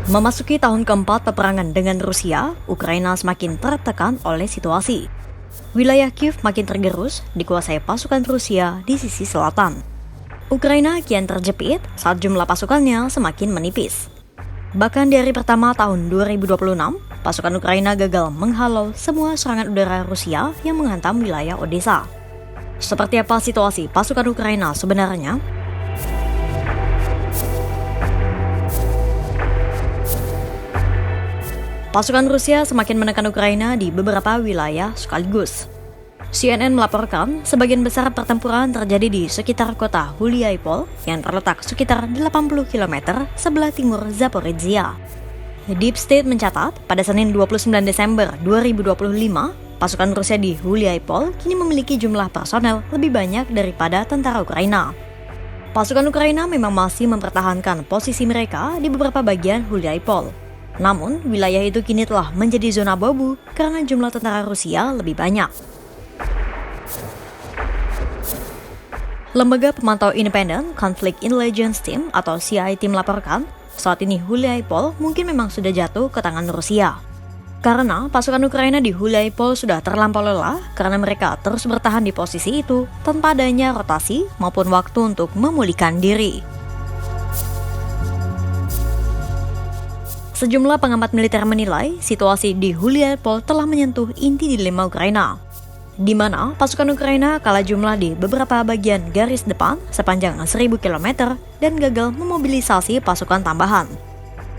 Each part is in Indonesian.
Memasuki tahun keempat peperangan dengan Rusia, Ukraina semakin tertekan oleh situasi. Wilayah Kiev makin tergerus, dikuasai pasukan Rusia di sisi selatan. Ukraina kian terjepit saat jumlah pasukannya semakin menipis. Bahkan di hari pertama tahun 2026, pasukan Ukraina gagal menghalau semua serangan udara Rusia yang menghantam wilayah Odessa. Seperti apa situasi pasukan Ukraina sebenarnya? Pasukan Rusia semakin menekan Ukraina di beberapa wilayah sekaligus. CNN melaporkan sebagian besar pertempuran terjadi di sekitar kota Huliaipol yang terletak sekitar 80 km sebelah timur Zaporizhia. Deep State mencatat pada Senin 29 Desember 2025, pasukan Rusia di Huliaipol kini memiliki jumlah personel lebih banyak daripada tentara Ukraina. Pasukan Ukraina memang masih mempertahankan posisi mereka di beberapa bagian Huliaipol. Namun, wilayah itu kini telah menjadi zona abu-abu karena jumlah tentara Rusia lebih banyak. Lembaga Pemantau Independen Conflict Intelligence Team atau CIT melaporkan, saat ini Huliaipol mungkin memang sudah jatuh ke tangan Rusia. Karena pasukan Ukraina di Huliaipol sudah terlampau lelah karena mereka terus bertahan di posisi itu tanpa adanya rotasi maupun waktu untuk memulihkan diri. Sejumlah pengamat militer menilai situasi di Huliaipol telah menyentuh inti dilema Ukraina, di mana pasukan Ukraina kalah jumlah di beberapa bagian garis depan sepanjang 1000 km dan gagal memobilisasi pasukan tambahan.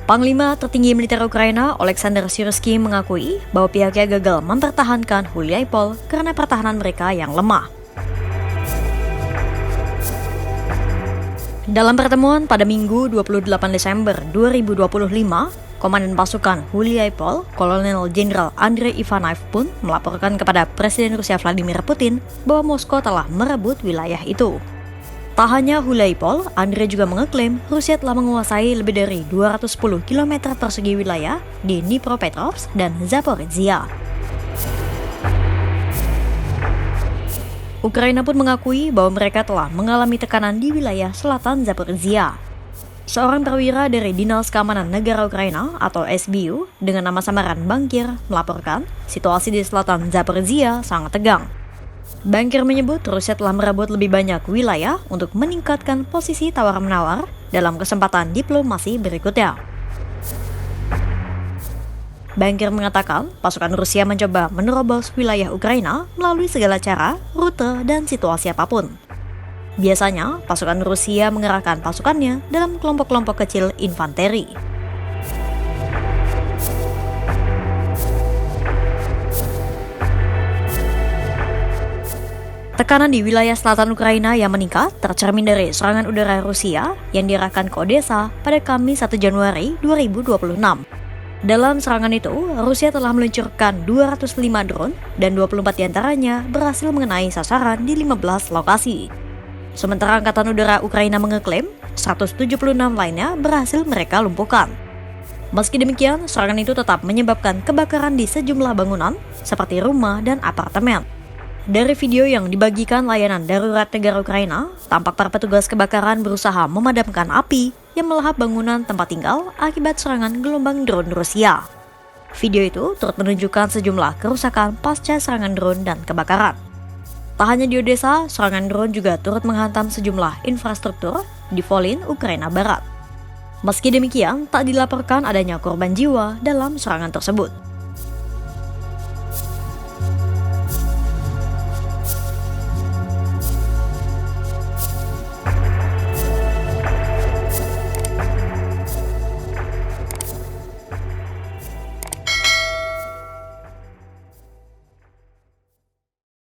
Panglima tertinggi militer Ukraina, Oleksandr Syrsky, mengakui bahwa pihaknya gagal mempertahankan Huliaipol karena pertahanan mereka yang lemah. Dalam pertemuan pada Minggu 28 Desember 2025, Komandan pasukan Huliaipol, Kolonel Jenderal Andrei Ivanov pun melaporkan kepada Presiden Rusia Vladimir Putin bahwa Moskow telah merebut wilayah itu. Tak hanya Huliaipol, Andrei juga mengeklaim Rusia telah menguasai lebih dari 210 km persegi wilayah di Dnipropetrovsk dan Zaporizhia. Ukraina pun mengakui bahwa mereka telah mengalami tekanan di wilayah selatan Zaporizhia. Seorang perwira dari Dinas Keamanan Negara Ukraina atau SBU dengan nama samaran Bankir melaporkan situasi di selatan Zaporizhia sangat tegang. Bankir menyebut Rusia telah merebut lebih banyak wilayah untuk meningkatkan posisi tawar-menawar dalam kesempatan diplomasi berikutnya. Bankir mengatakan pasukan Rusia mencoba menerobos wilayah Ukraina melalui segala cara, rute, dan situasi apapun. Biasanya, pasukan Rusia mengerahkan pasukannya dalam kelompok-kelompok kecil infanteri. Tekanan di wilayah selatan Ukraina yang meningkat tercermin dari serangan udara Rusia yang diarahkan ke Odessa pada Kamis 1 Januari 2026. Dalam serangan itu, Rusia telah meluncurkan 205 drone dan 24 diantaranya berhasil mengenai sasaran di 15 lokasi. Sementara Angkatan Udara Ukraina mengeklaim 176 lainnya berhasil mereka lumpuhkan. Meski demikian, serangan itu tetap menyebabkan kebakaran di sejumlah bangunan seperti rumah dan apartemen. Dari video yang dibagikan layanan darurat negara Ukraina, tampak para petugas kebakaran berusaha memadamkan api yang melahap bangunan tempat tinggal akibat serangan gelombang drone Rusia. Video itu turut menunjukkan sejumlah kerusakan pasca serangan drone dan kebakaran. Tak hanya di Odessa, serangan drone juga turut menghantam sejumlah infrastruktur di Volyn, Ukraina Barat. Meski demikian, tak dilaporkan adanya korban jiwa dalam serangan tersebut.